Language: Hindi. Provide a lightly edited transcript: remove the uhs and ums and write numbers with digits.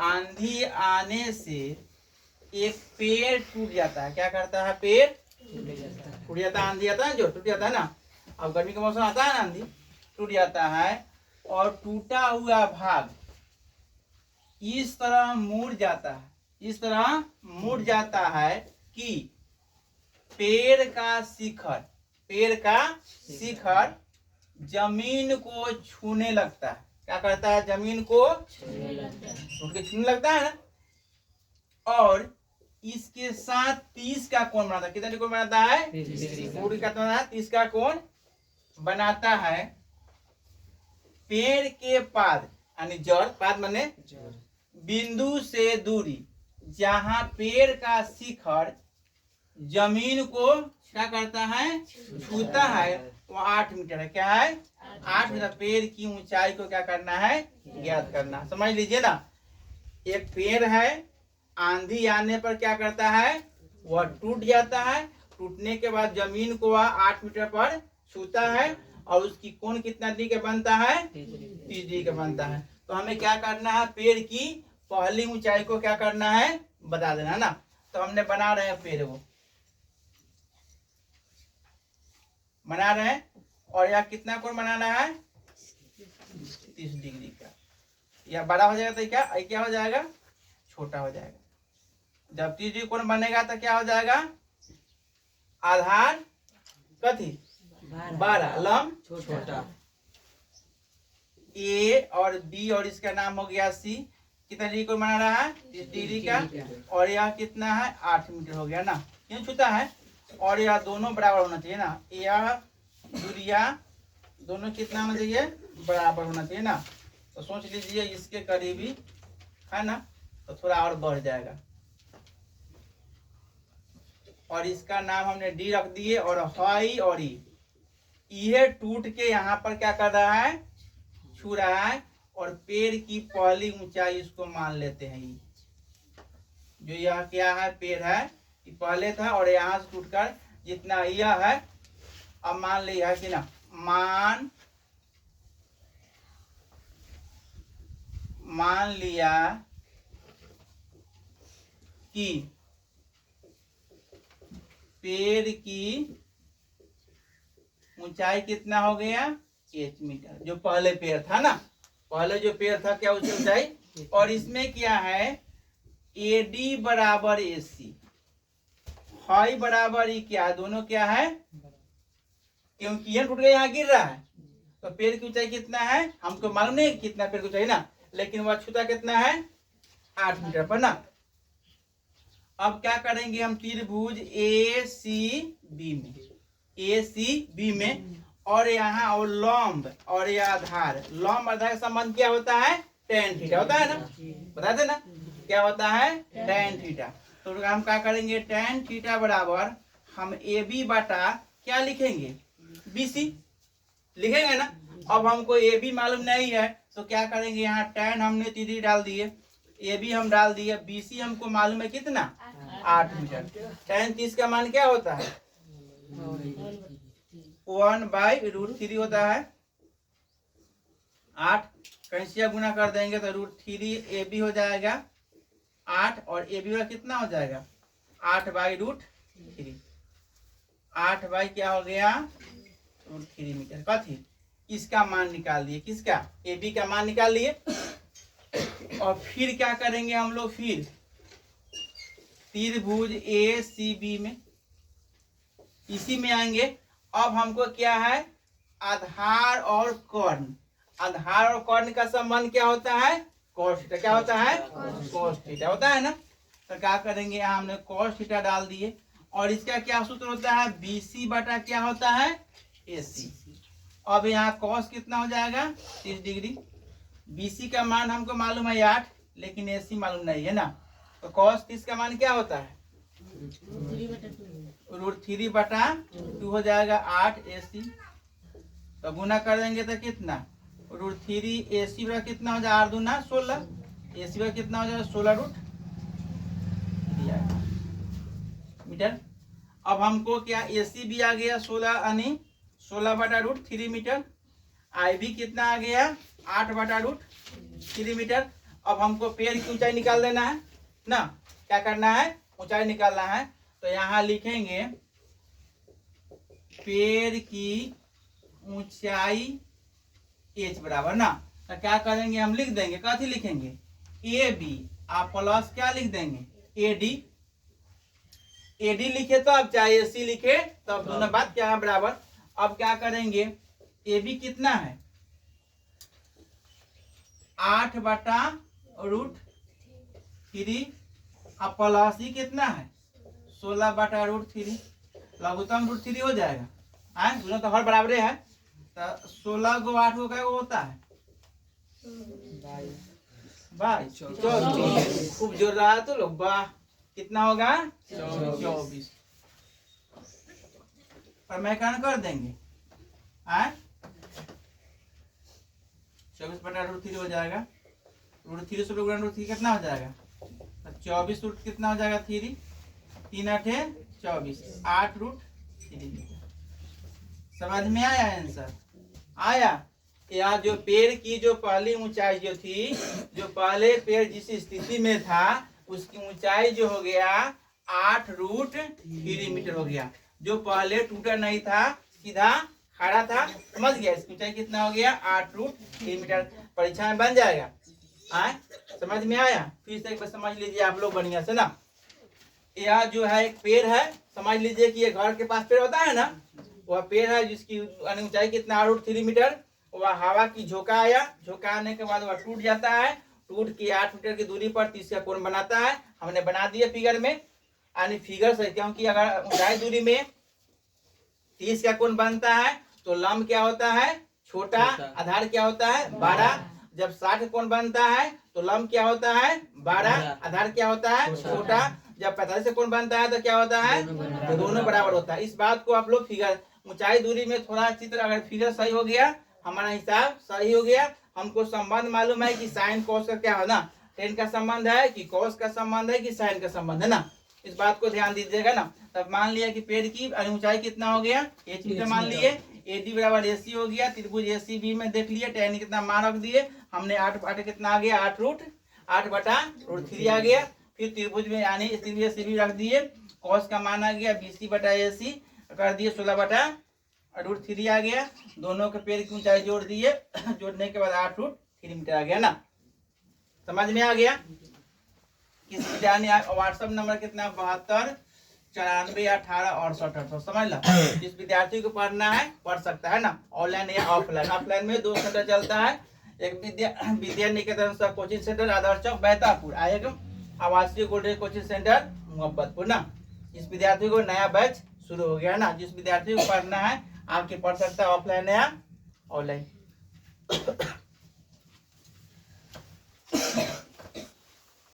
आंधी आने से एक पेड़ टूट जाता है। क्या करता है? पेड़ टूट जाता है। आंधी आता है जो टूट जाता है ना। अब गर्मी का मौसम आता है ना, आंधी टूट जाता है और टूटा हुआ भाग इस तरह मुड़ जाता है, इस तरह मुड़ जाता है कि पेड़ का शिखर जमीन को छूने लगता है। क्या करता है? जमीन को छूने लगता है ना। और इसके साथ 30 का कोण बनाता है। कितना कोण बनाता है? 30 का कोण बनाता है। पेड़ के पाद यानी जड़, पाद माने बिंदु से दूरी, जहां पेड़ का शिखर जमीन को क्या करता है? छूता है, वो 8 मीटर है। क्या है? 8 मीटर। पेड़ की ऊंचाई को क्या करना है? ज्ञात करना। समझ लीजिए ना, एक पेड़ है, आंधी आने पर क्या करता है? वह टूट जाता है। टूटने के बाद जमीन को वह 8 मीटर पर छूता है और उसकी कोण कितना डिग्री का बनता है? 30 डिग्री का बनता है। तो हमें क्या करना है? पेड़ की पहली ऊंचाई को क्या करना है? बता देना है ना। तो हमने बना रहे हैं, पेड़ वो बना रहे हैं और यह कितना कोण बनाना है? 30 डिग्री का। यह बड़ा हो जाएगा तो क्या हो जाएगा? छोटा हो जाएगा। जब 30 डिग्री कोण बनेगा तो क्या हो जाएगा? आधार कथी? 12, लंब छोटा। ए और बी और इसका नाम हो गया सी। कितना डिग्री कोण बना रहा है? 30 डिग्री का। और यह कितना है? 8 मीटर हो गया ना। क्यों छूता है? और यह दोनों बराबर होना चाहिए ना। यह दूरिया दोनों कितना होना चाहिए? बराबर होना चाहिए ना। तो सोच लीजिए इसके करीबी है ना, तो थोड़ा और बढ़ जाएगा। और इसका नाम हमने डी रख दिए। और हाई और ये टूट के यहाँ पर क्या कर रहा है? छू रहा है। और पेड़ की पहली ऊंचाई इसको मान लेते हैं। जो यह क्या है? पेड़ है, ये पहले था और यहाँ से टूटकर जितना यह है, अब मान लिया कि ना, मान लिया कि पेड़ की ऊंचाई कितना हो गया? 8 मीटर। जो पहले पेड़ था ना, पहले जो पेड़ था, क्या उसकी ऊंचाई? और इसमें क्या है? एडी बराबर एसी, हाई बराबर ई क्या है? दोनों क्या है? क्योंकि यह टूट गया, यहाँ गिर रहा है। तो पेड़ की ऊंचाई कितना है? हमको मालूम नहीं कितना पेड़ की ऊंचाई ना, लेकिन वह छूता कितना है? 8 मीटर पर ना। अब क्या करेंगे हम? त्रिभुज ए सी बी में और यहाँ और लंब और यह आधार, लंब आधार का संबंध क्या होता है? tan थीटा होता है ना। बता देना क्या होता है? tan theta. तो हम क्या करेंगे? tan थीटा बराबर हम ए बी बटा क्या लिखेंगे? BC लिखेंगे ना। अब हमको ए बी मालूम नहीं है तो क्या करेंगे? यहाँ tan हमने 3 डाल दिए, ए बी हम डाल दिए, BC हमको मालूम है कितना? 8 मीटर। tan 30 का मान क्या होता है? 1/√3 होता है। 8 कैंसिया गुना कर देंगे तो √3 ए बी हो जाएगा 8 और ए बी का कितना हो जाएगा? 8/√3। 8 बाई क्या हो गया? √3 मीटर। कथी? इसका मान निकाल दिए। किसका? ए बी का मान निकाल लिए। और फिर क्या करेंगे हम लोग? फिर त्रिभुज ए सी बी में, इसी में आएंगे। अब हमको क्या है? आधार और कर्ण। आधार और कर्ण का संबंध क्या होता है? cos theta. क्या होता है? cos थीटा होता है ना। तो क्या करेंगे? यहाँ हमने cos थीटा डाल दिए। और इसका क्या सूत्र होता है? BC बटा क्या होता है? AC। अब यहाँ cos कितना हो जाएगा? 30 डिग्री। BC का मान हमको मालूम है 8, लेकिन AC मालूम नहीं है ना। तो cos 30 का मान क्या होता है? √3 बटा 2 हो जाएगा 8 AC। तो गुना कर देंगे तो कितना? √3 AC का कितना हो जाएगा? 8 दूना 16, AC का कितना हो जाएगा? 16 मीटर। अब हमको क्या? AC भी आ गया 16 यानी 16/√3 मीटर। IB कितना आ गया? 8/√3 मीटर। अब हमको पेड़ की ऊंचाई निकाल देना है ना। क्या करना है, ऊंचाई निकालना है। तो यहाँ लिखेंगे पेड़ की ऊंचाई h बराबर ना। तो क्या करेंगे, हम लिख देंगे, कथी लिखेंगे, ए बी आप प्लस क्या लिख देंगे, ए डी। ए डी लिखे तो अब चाहे ए सी लिखे तो अब दोनों बात क्या है बराबर। अब क्या करेंगे, ए बी कितना है 8/√3 अब प्लस ही कितना है 16/√3 लघुत्तम √3 हो जाएगा। दोनों तो हर बराबर है। तो 16 को 8 को क्या होता है 24। खूब जोर रहा है तो लोग, वाह कितना होगा 24। समीकरण कर देंगे 24/√3 हो जाएगा। √3 से √3 कितना हो जाएगा 24 रूट कितना हो जाएगा 3 3 8 24 8√3। समझ में आया आंसर आया। या जो पेड़ की जो पहली ऊंचाई जो थी, जो पहले पेड़ जिस स्थिति में था उसकी ऊंचाई जो हो गया 8√3 मीटर हो गया। जो पहले टूटा नहीं था, सीधा खड़ा था, समझ गया, इसकी ऊंचाई कितना हो गया 8√3 मीटर। परीक्षा में बन जाएगा। समझ में आया। फिर से एक बार समझ लीजिए आप लोग बढ़िया से ना। यह जो है एक पेड़ है, समझ लीजिए कि ये घर के पास पेड़ होता है ना, वह पेड़ है जिसकी ऊंचाई कितना 8√3 मीटर। वह हवा की झोंका आया, झोंका आने के बाद वह टूट जाता है, टूट के 8 मीटर की दूरी पर 30 का कोण बनाता है। हमने बना दिया फिगर में, यानी फिगर से, क्योंकि अगर ऊंचाई दूरी में 30 का कोण बनता है तो लंब क्या होता है छोटा, आधार क्या होता है बड़ा। जब 60 का कोण बनता है तो लंब क्या होता है बड़ा, आधार क्या होता है छोटा। जब 45 का कोण बनता है तो क्या होता है दोनों बराबर होता है। इस बात को आप लोग फिगर, ऊंचाई दूरी में थोड़ा चित्र, अगर फिगर सही हो गया, हमारा हिसाब सही हो गया, हमको संबंध मालूम है कि साइन कोस का क्या है ना, टेन का संबंध है कि कोस का संबंध है कि साइन का संबंध है ना। इस बात को ध्यान दीजिएगा ना। तब मान लिया कि पेड़ की ऊंचाई कितना हो गया h मीटर मान लिए, AD बराबर AC हो गया। त्रिभुज ACB में देख लिए tan कितना मान रख दिए हमने, 8 कितना आ गया 8√3 आ गया। फिर त्रिभुज में यानी त्रिभुज ACB रख दिए, cos का मान आ गया BC/AC कर दिए 16/√3 आ गया। दोनों के पेड़ की ऊंचाई जोड़ दिए, जोड़ने के बाद 8√3 मीटर आ गया ना। समझ में आ गया। किस व्हाट्सएप नंबर कितना 72941868। समझ लो, जिस विद्यार्थी को पढ़ना है पढ़ सकता है ना, ऑनलाइन या ऑफलाइन। ऑफलाइन में 2 सेंटर चलता है, एक विद्या निकेतन कोचिंग सेंटर आदर्श चौक बैतापुर, एक आवासीय गोल्डन कोचिंग सेंटर मोहब्बतपुर ना। इस विद्यार्थी को नया बैच शुरू हो गया ना। जिस विद्यार्थी को पढ़ना है आपके पढ़ सकता है ऑफलाइन या ऑनलाइन।